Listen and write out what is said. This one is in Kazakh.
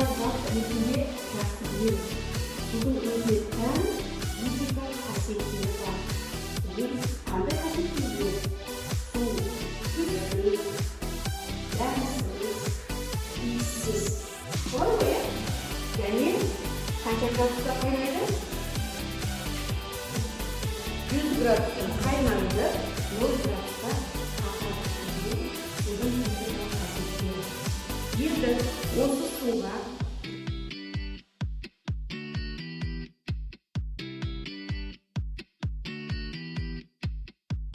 зат ретінде жақсы білеміз. Судың өзіне тән физикалық қасиеттері бар. Біз қандай қасиеттері? Су түзсіз, дәмсіз, иіссіз. Солай ғой, иә? Және қанша градуста қайнайды? 100 градуста қайнайды, 0 градуста қатады. Судың физикалық қасиеттері. Енді осы суға